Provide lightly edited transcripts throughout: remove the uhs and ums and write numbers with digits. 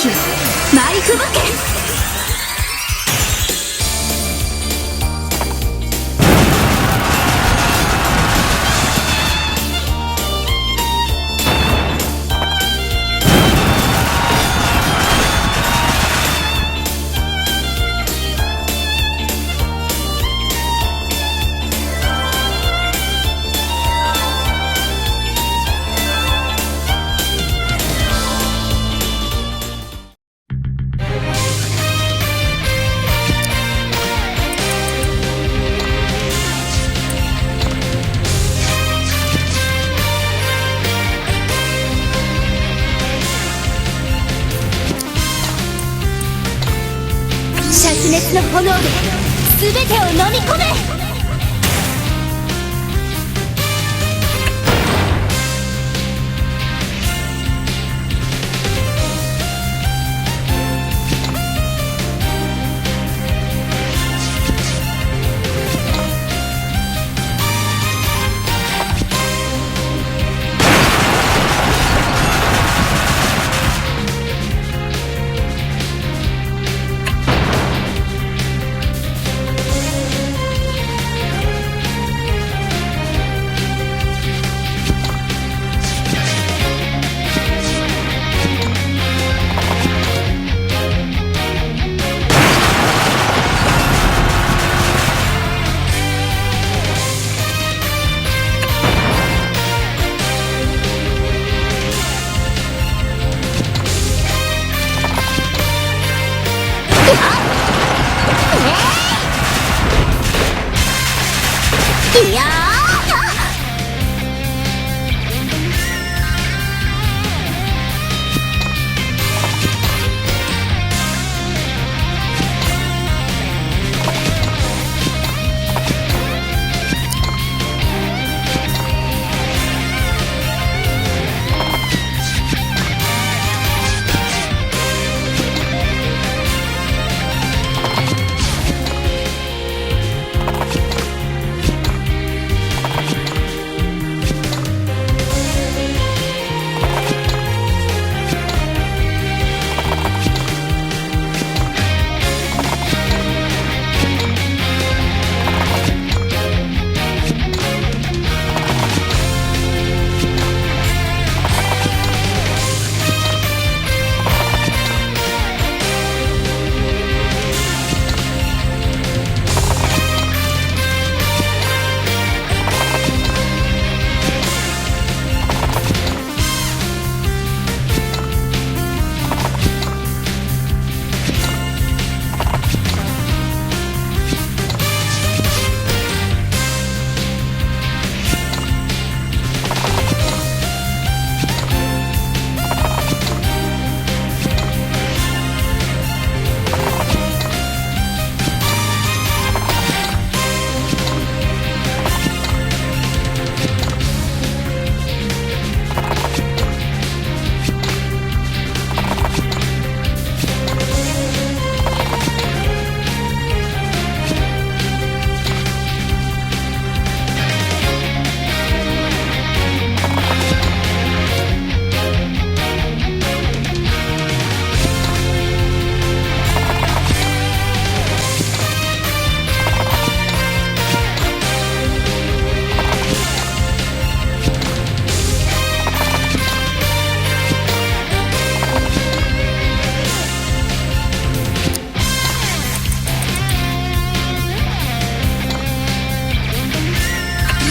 気を舞い吹雪け。灼熱の炎で全てを飲み込め。いや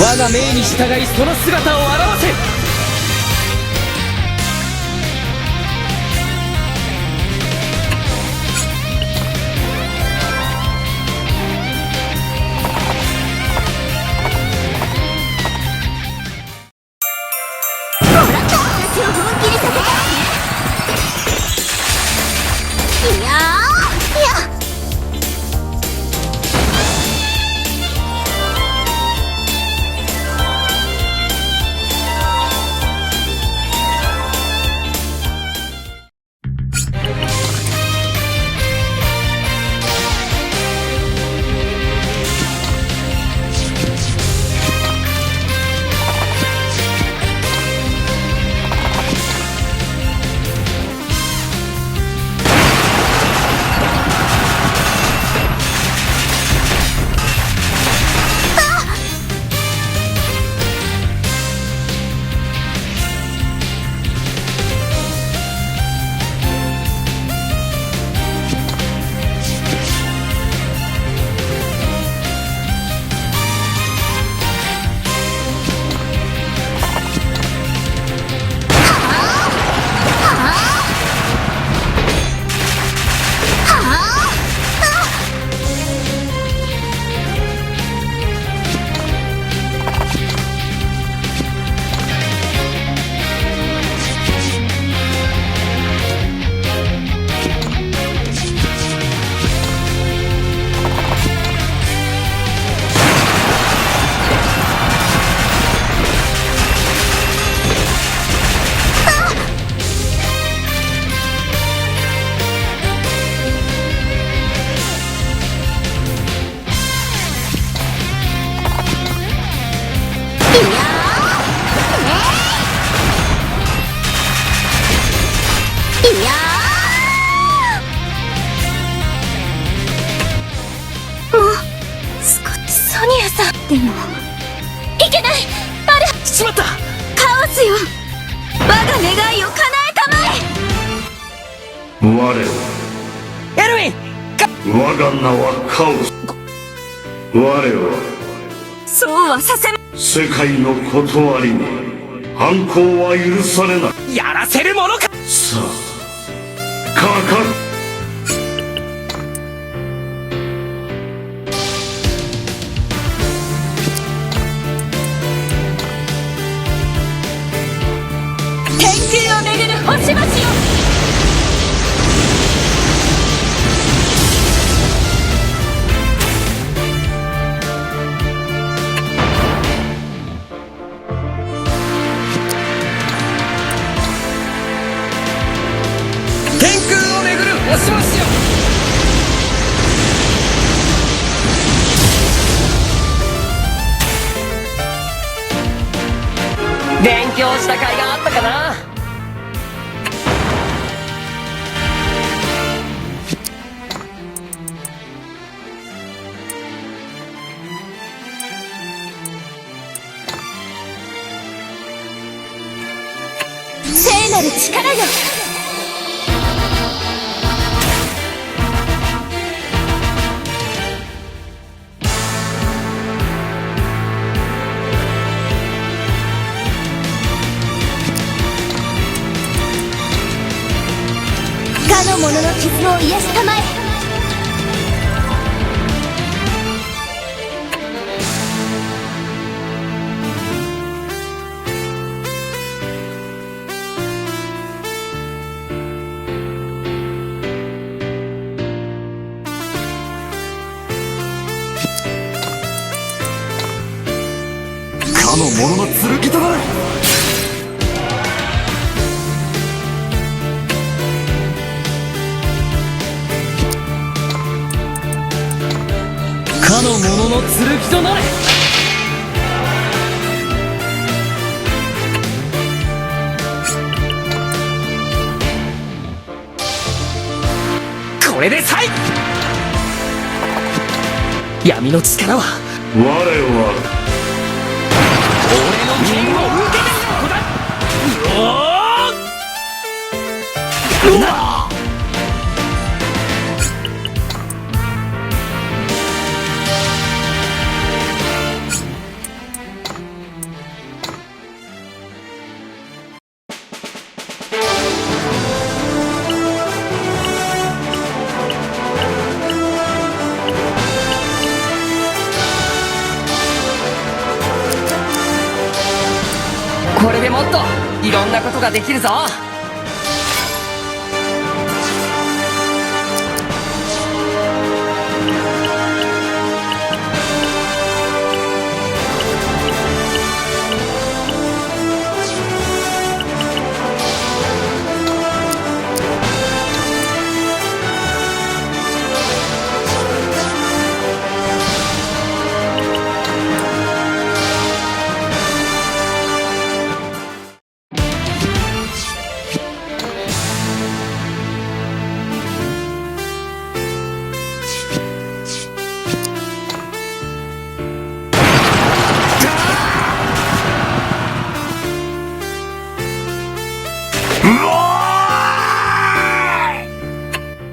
我が命に従いその姿を現せ。でもいけない。バルしまった。カオスよ、我が願いを叶えたまえ。我はエルヴィン。我が名はカオス。我はそうはさせま。世界の断りに反抗は許されない。やらせるものか。さあかかる。天空を巡る星々よ。天空を巡る星々よ。勉強した甲斐があったかな。聖なる力よ。かの者の傷を癒したまえ。かの者の剣となれ。かの者の剣となれ。これでさい。闇の力は我は俺の剣を受けてみろ。うわっ。これでもっといろんなことができるぞ。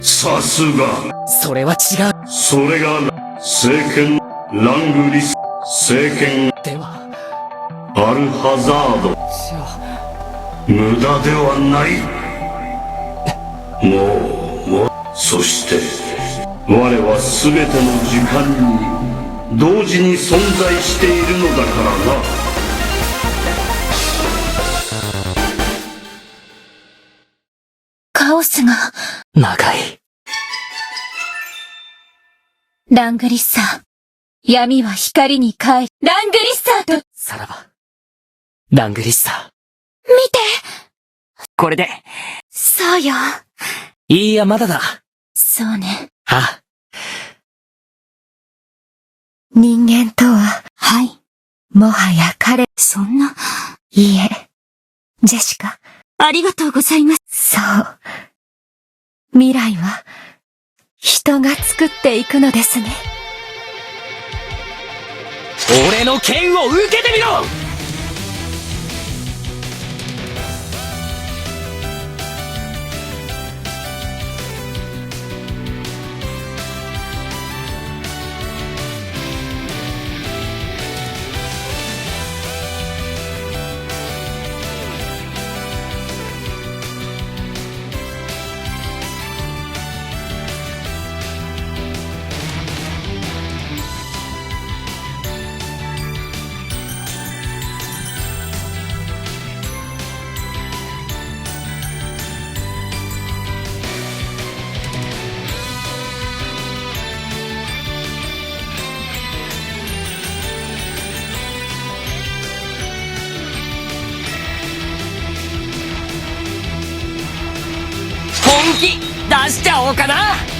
さすが。それは違う。それが聖剣ラングリス、聖剣ではアルハザード。じゃあ無駄ではない。もうそして我は全ての時間に同時に存在しているのだからな。カオスが。長い。ラングリッサー。闇は光に変え。ラングリッサーと。さらばラングリッサ見て。これで。そうよ。いいや、まだだ。そうね。あ、人間とは。はい。もはや彼。そんな。いいえ。ジェシカ。ありがとうございます。そう。未来は、人が作っていくのですね。俺の剣を受けてみろ。本気出しちゃおうかな。